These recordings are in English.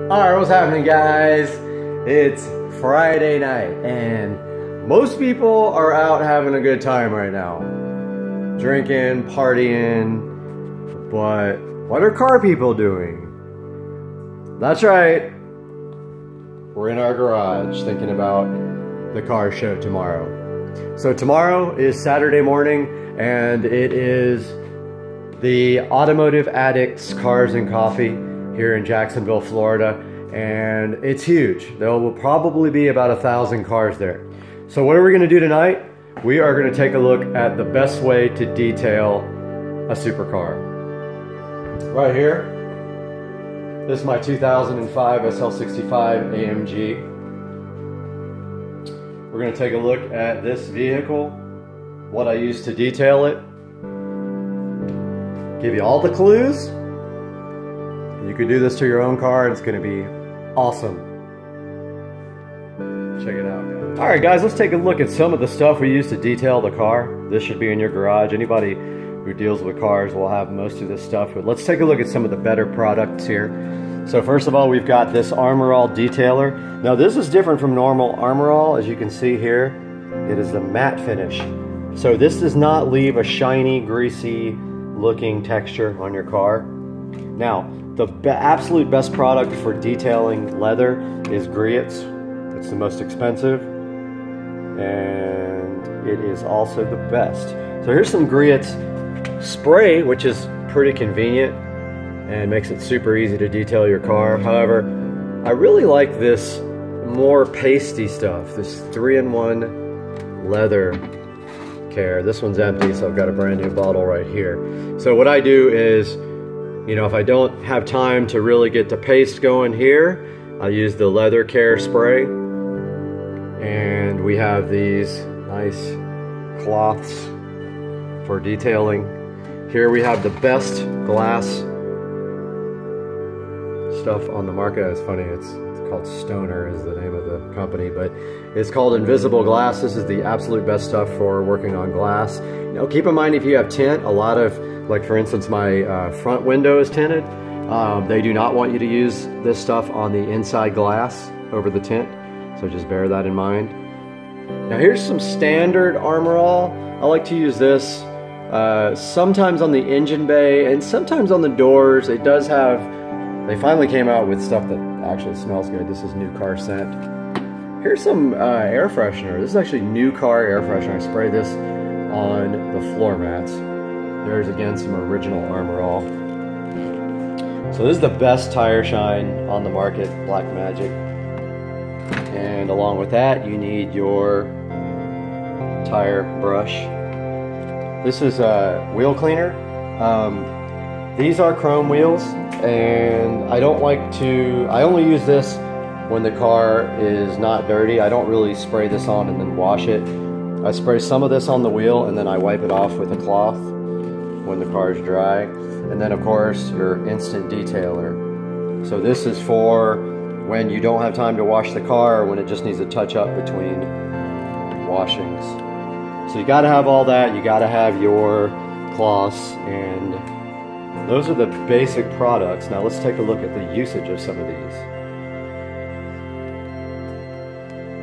Alright, what's happening, guys? It's Friday night and most people are out having a good time right now. Drinking, partying, but what are car people doing? That's right. We're in our garage thinking about the car show tomorrow. So tomorrow is Saturday morning and it is the Automotive Addicts Cars and Coffee here in Jacksonville, Florida, and it's huge. There will probably be about 1,000 cars there. So what are we gonna do tonight? We are gonna take a look at the best way to detail a supercar. Right here, this is my 2005 SL65 AMG. We're gonna take a look at this vehicle, what I used to detail it, give you all the clues. You could do this to your own car and it's gonna be awesome. Check it out, guys. All right, guys, let's take a look at some of the stuff we use to detail the car. This should be in your garage. Anybody who deals with cars will have most of this stuff, but let's take a look at some of the better products here. So first of all, we've got this Armor All detailer. Now this is different from normal Armor All. As you can see here, it is a matte finish. So this does not leave a shiny, greasy looking texture on your car. Now, the absolute best product for detailing leather is Griot's. It's the most expensive, and it is also the best. So here's some Griot's spray, which is pretty convenient and makes it super easy to detail your car. However, I really like this more pasty stuff, this 3-in-1 leather care. This one's empty, so I've got a brand new bottle right here. So what I do is, you know, if I don't have time to really get the paste going here, I use the leather care spray. And we have these nice cloths for detailing. Here we have the best glass stuff on the market. It's funny, it's called Stoner is the name of the company, but it's called Invisible Glass. This is the absolute best stuff for working on glass. You know, keep in mind if you have tint, a lot of, like for instance, my front window is tinted. They do not want you to use this stuff on the inside glass over the tint, so just bear that in mind. Now here's some standard Armor All. I like to use this sometimes on the engine bay and sometimes on the doors. It does have, they finally came out with stuff that actually smells good. This is New Car Scent. Here's some air freshener. This is actually New Car air freshener. I spray this on the floor mats. There's again some original Armor All. So this is the best tire shine on the market, Black Magic. And along with that, you need your tire brush. This is a wheel cleaner. These are chrome wheels, and I only use this when the car is not dirty. I don't really spray this on and then wash it. I spray some of this on the wheel and then I wipe it off with a cloth when the car is dry. And then of course your instant detailer. So this is for when you don't have time to wash the car, or when it just needs a touch up between washings. So you gotta have all that, you gotta have your cloths, and those are the basic products. Now let's take a look at the usage of some of these.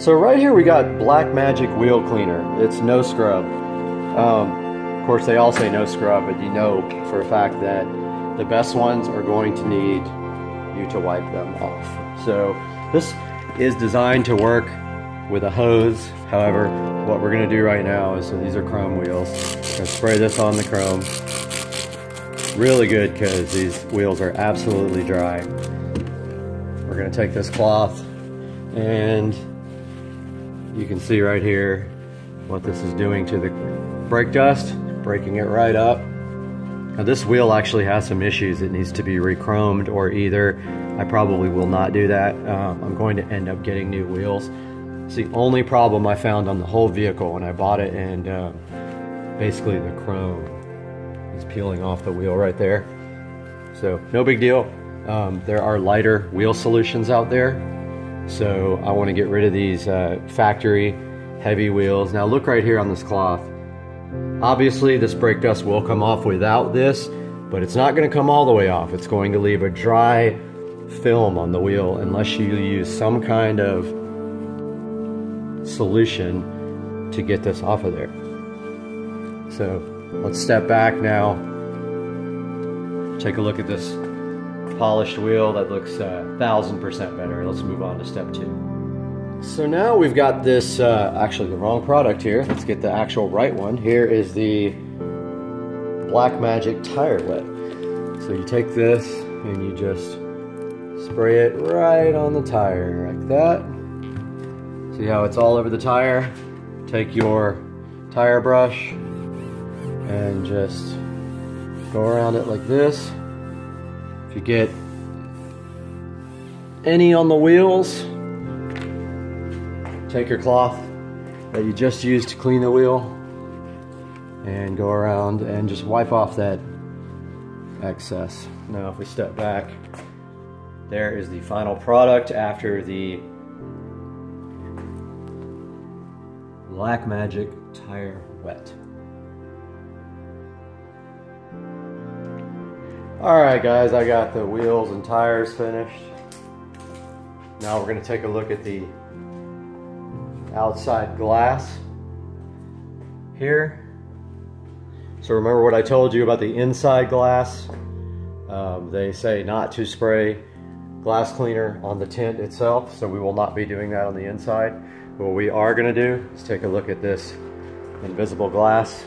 So right here we got Black Magic Wheel Cleaner. It's no scrub. Of course they all say no scrub, but you know for a fact that the best ones are going to need you to wipe them off. So this is designed to work with a hose. However, what we're gonna do right now is, so these are chrome wheels. I'm gonna spray this on the chrome. Really good because these wheels are absolutely dry. We're gonna take this cloth and you can see right here what this is doing to the brake dust, breaking it right up. Now this wheel actually has some issues. It needs to be re-chromed, or either, I probably will not do that. I'm going to end up getting new wheels. It's the only problem I found on the whole vehicle when I bought it, and basically the chrome is peeling off the wheel right there. So no big deal. There are lighter wheel solutions out there. So I want to get rid of these factory heavy wheels. Now look right here on this cloth. Obviously this brake dust will come off without this, but it's not going to come all the way off. It's going to leave a dry film on the wheel unless you use some kind of solution to get this off of there. So let's step back now. Take a look at this polished wheel that looks 1000% better. Let's move on to step 2. So now we've got this, actually the wrong product here. Let's get the actual right one. Here is the Black Magic Tire Wet. So you take this and you just spray it right on the tire like that. See how it's all over the tire? Take your tire brush and just go around it like this. If you get any on the wheels, take your cloth that you just used to clean the wheel and go around and just wipe off that excess. Now if we step back, there is the final product after the Black Magic Tire Wet. Alright guys, I got the wheels and tires finished. Now we're going to take a look at the outside glass here. So remember what I told you about the inside glass? They say not to spray glass cleaner on the tint itself, so we will not be doing that on the inside. But what we are going to do is take a look at this invisible glass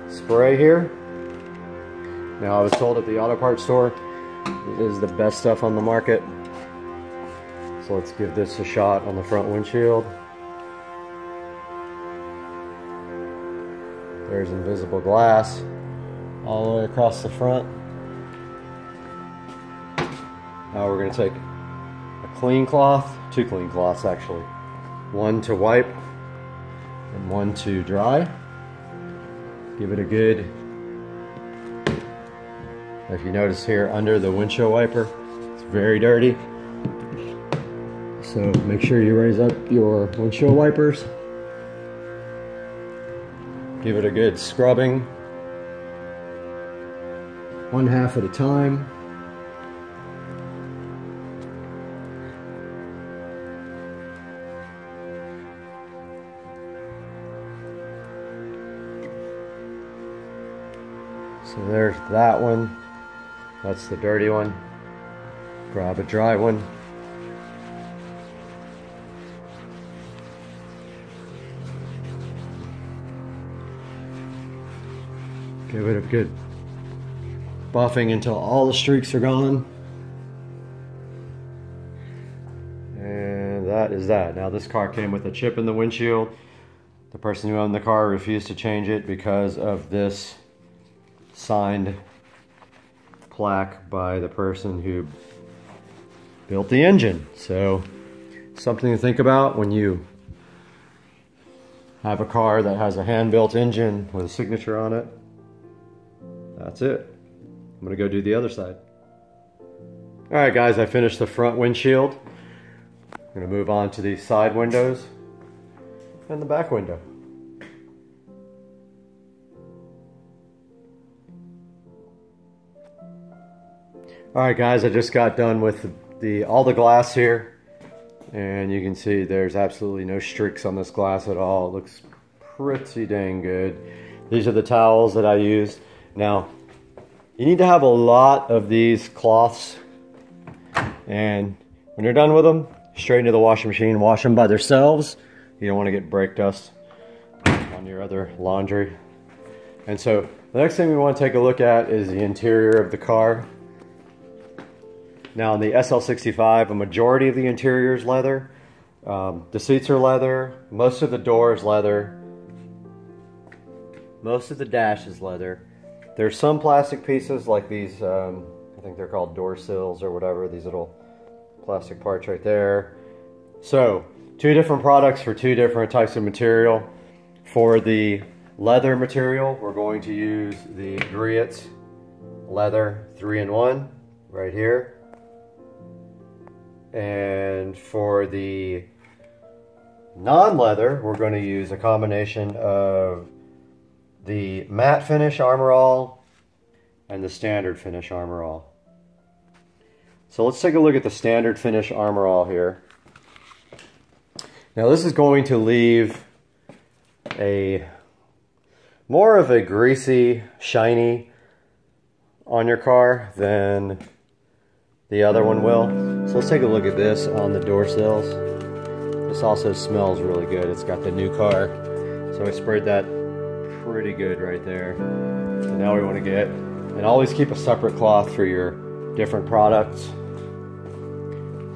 spray here. Now I was told at the auto parts store it is the best stuff on the market. So let's give this a shot on the front windshield. There's invisible glass all the way across the front. Now we're going to take a clean cloth, 2 clean cloths actually. One to wipe and one to dry. Give it a good, if you notice here under the windshield wiper, it's very dirty. So make sure you raise up your windshield wipers. Give it a good scrubbing, 1/2 at a time. So there's that one. That's the dirty one. Grab a dry one. Give it a good buffing until all the streaks are gone. And that is that. Now this car came with a chip in the windshield. The person who owned the car refused to change it because of this signed plaque by the person who built the engine. So something to think about when you have a car that has a hand-built engine with a signature on it. That's it. I'm gonna go do the other side. All right guys, I finished the front windshield. I'm gonna move on to the side windows and the back window. All right guys, I just got done with all the glass here, and you can see there's absolutely no streaks on this glass at all. It looks pretty dang good. These are the towels that I used. Now, you need to have a lot of these cloths, and when you're done with them, straight into the washing machine, wash them by themselves. You don't want to get brake dust on your other laundry. And so the next thing we want to take a look at is the interior of the car. Now in the SL65, a majority of the interior is leather. The seats are leather, most of the door is leather, most of the dash is leather. There's some plastic pieces like these, I think they're called door sills or whatever, these little plastic parts right there. So, 2 different products for 2 different types of material. For the leather material, we're going to use the Griot leather 3-in-1 right here. And for the non-leather, we're going to use a combination of the matte finish Armor All and the standard finish Armor All. So let's take a look at the standard finish Armor All here. Now this is going to leave more of a greasy, shiny on your car than the other one will. So let's take a look at this on the door sills. This also smells really good. It's got the new car. So I sprayed that pretty good right there. So now we want to get, and always keep a separate cloth for your different products.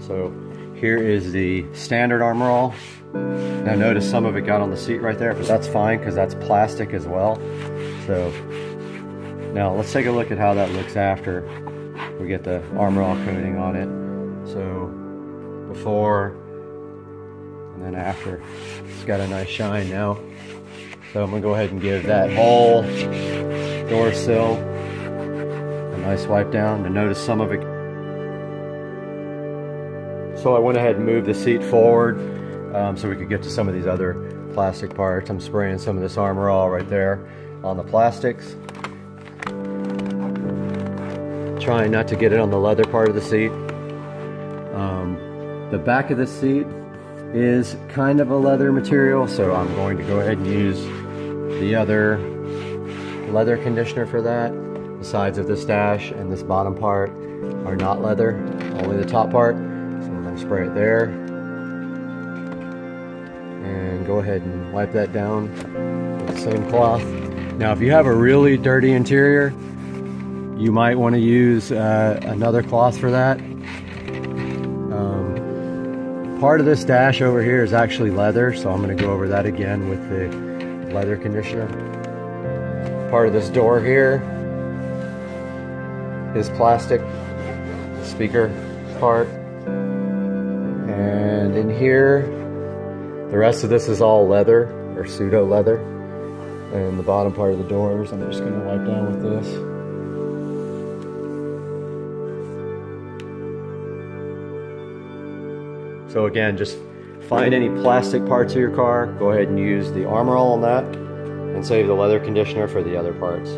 So here is the standard Armor All. Now notice some of it got on the seat right there, but that's fine because that's plastic as well. So now let's take a look at how that looks after we get the Armor All coating on it. So before and then after, it's got a nice shine now. So I'm gonna go ahead and give that whole door sill a nice wipe down. And notice some of it. So I went ahead and moved the seat forward so we could get to some of these other plastic parts. I'm spraying some of this Armor All right there on the plastics. Trying not to get it on the leather part of the seat. The back of the seat is kind of a leather material, so I'm going to go ahead and use the other leather conditioner for that. The sides of this dash and this bottom part are not leather, only the top part. So I'm going to spray it there and go ahead and wipe that down with the same cloth. Now if you have a really dirty interior, you might want to use another cloth for that. Part of this dash over here is actually leather, so I'm going to go over that again with the leather conditioner. Part of this door here is plastic, speaker part. And in here, the rest of this is all leather, or pseudo leather. And the bottom part of the doors, I'm just going to wipe down with this. So again, just find any plastic parts of your car, go ahead and use the Armor All on that, and save the leather conditioner for the other parts.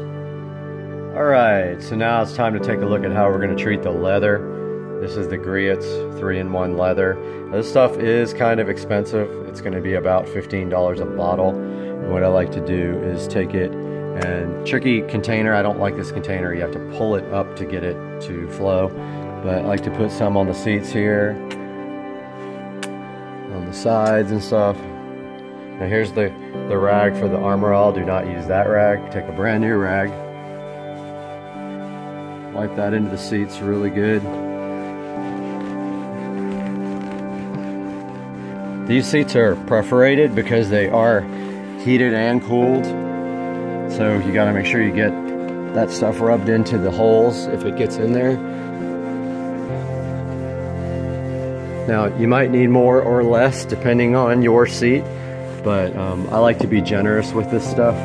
Alright, so now it's time to take a look at how we're going to treat the leather. This is the Griot's 3-in-1 leather. Now, this stuff is kind of expensive. It's going to be about $15 a bottle. And what I like to do is take it and tricky container. I don't like this container. You have to pull it up to get it to flow. But I like to put some on the seats here, on the sides and stuff. Now here's the rag for the Armor All. Do not use that rag. Take a brand new rag. Wipe that into the seats really good. These seats are perforated because they are heated and cooled. So you gotta make sure you get that stuff rubbed into the holes if it gets in there. Now you might need more or less depending on your seat, but I like to be generous with this stuff.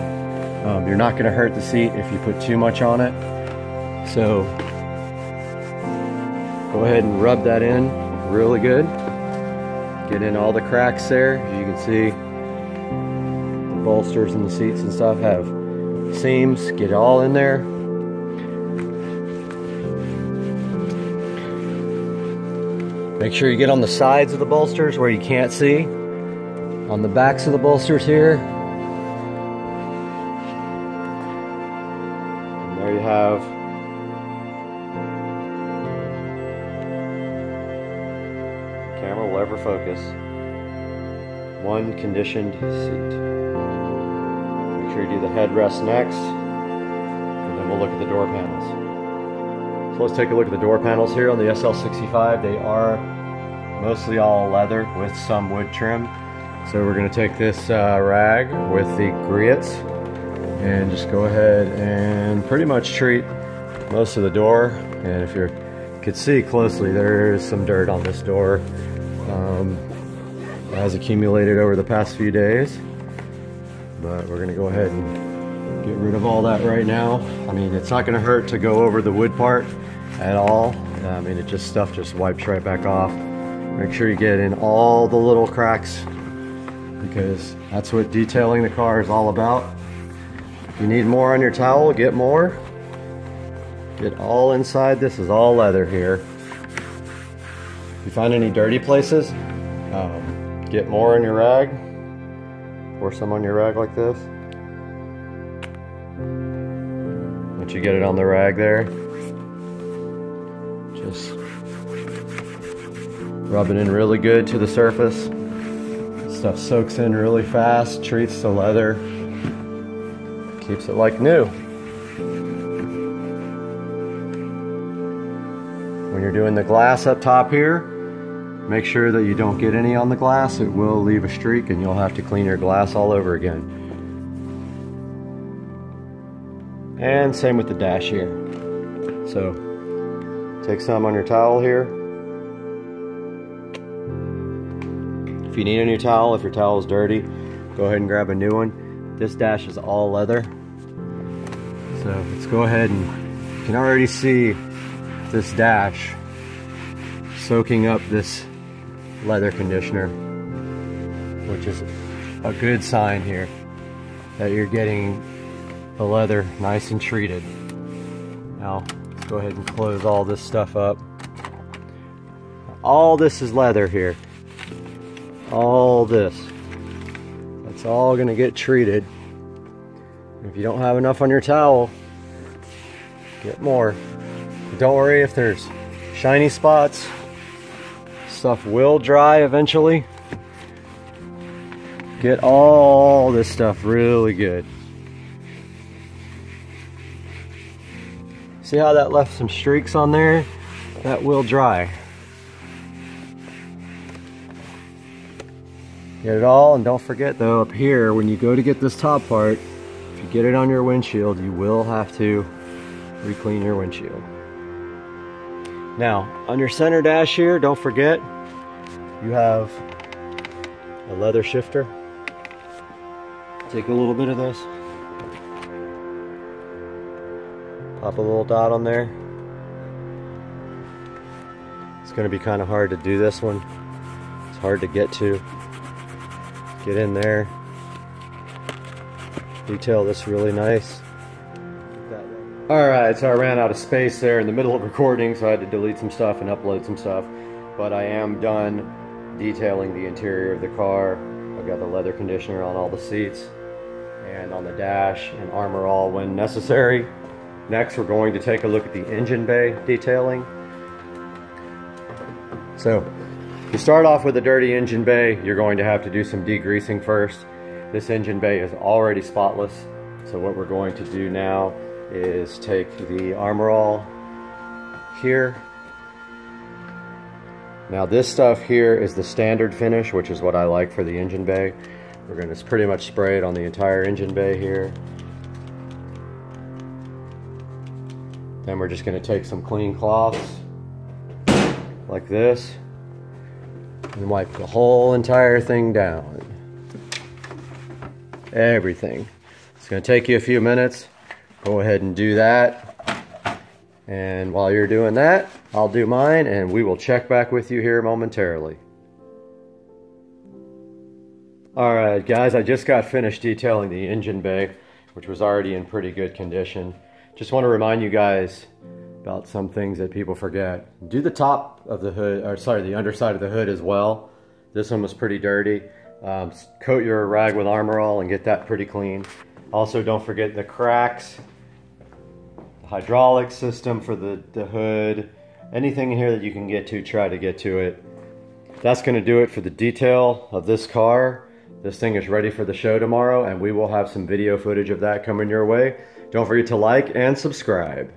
You're not going to hurt the seat if you put too much on it. So go ahead and rub that in really good. Get in all the cracks there. As you can see, the bolsters and the seats and stuff have seams. Get it all in there. Make sure you get on the sides of the bolsters where you can't see. On the backs of the bolsters here. And there you have camera will ever focus. One conditioned seat. Make sure you do the headrest next, and then we'll look at the door panels. So let's take a look at the door panels here on the SL65. They are mostly all leather with some wood trim. So we're going to take this rag with the Griot's and just go ahead and pretty much treat most of the door. And if you could see closely, there is some dirt on this door. It has accumulated over the past few days, but we're going to go ahead and get rid of all that right now. I mean, it's not going to hurt to go over the wood part at all. I mean, stuff just wipes right back off. Make sure you get in all the little cracks, because that's what detailing the car is all about. If you need more on your towel, get more. Get all inside. This is all leather here. you find any dirty places, get more in your rag. Pour some on your rag like this. Once you get it on the rag there, just rub it in really good to the surface. Stuff soaks in really fast, treats the leather, keeps it like new. When you're doing the glass up top here, make sure that you don't get any on the glass. It will leave a streak and you'll have to clean your glass all over again. And same with the dash here. So take some on your towel here. If you need a new towel, if your towel is dirty, go ahead and grab a new one. This dash is all leather. So let's go ahead, and you can already see this dash soaking up this leather conditioner, which is a good sign here that you're getting the leather nice and treated. Now let's go ahead and close all this stuff up. All this is leather here. All this. That's all going to get treated. If you don't have enough on your towel, get more. But don't worry if there's shiny spots. Stuff will dry eventually. Get all this stuff really good. See how that left some streaks on there? That will dry. Get it all, and don't forget though, up here, when you go to get this top part, if you get it on your windshield, you will have to re-clean your windshield. Now, on your center dash here, don't forget, you have a leather shifter. Take a little bit of this. Pop a little dot on there. It's going to be kind of hard to do this one. It's hard to get to. Get in there. Detail this really nice. Alright, so I ran out of space there in the middle of recording, so I had to delete some stuff and upload some stuff. But I am done detailing the interior of the car. I've got the leather conditioner on all the seats and on the dash, and armor all when necessary. Next, we're going to take a look at the engine bay detailing. So, to start off with the dirty engine bay, you're going to have to do some degreasing first. This engine bay is already spotless, so what we're going to do now is take the armor all here. Now this stuff here is the standard finish, which is what I like for the engine bay. We're going to pretty much spray it on the entire engine bay here. Then we're just going to take some clean cloths like this and wipe the whole entire thing down. Everything. It's going to take you a few minutes. Go ahead and do that. And while you're doing that, I'll do mine and we will check back with you here momentarily. Alright guys, I just got finished detailing the engine bay, which was already in pretty good condition. Just want to remind you guys about some things that people forget. Do the top of the hood, or sorry, the underside of the hood as well. This one was pretty dirty. Coat your rag with armor all and get that pretty clean. Also, don't forget the cracks, the hydraulic system for the hood, anything in here that you can get to, try to get to it. That's going to do it for the detail of this car. This thing is ready for the show tomorrow, and we will have some video footage of that coming your way. Don't forget to like and subscribe.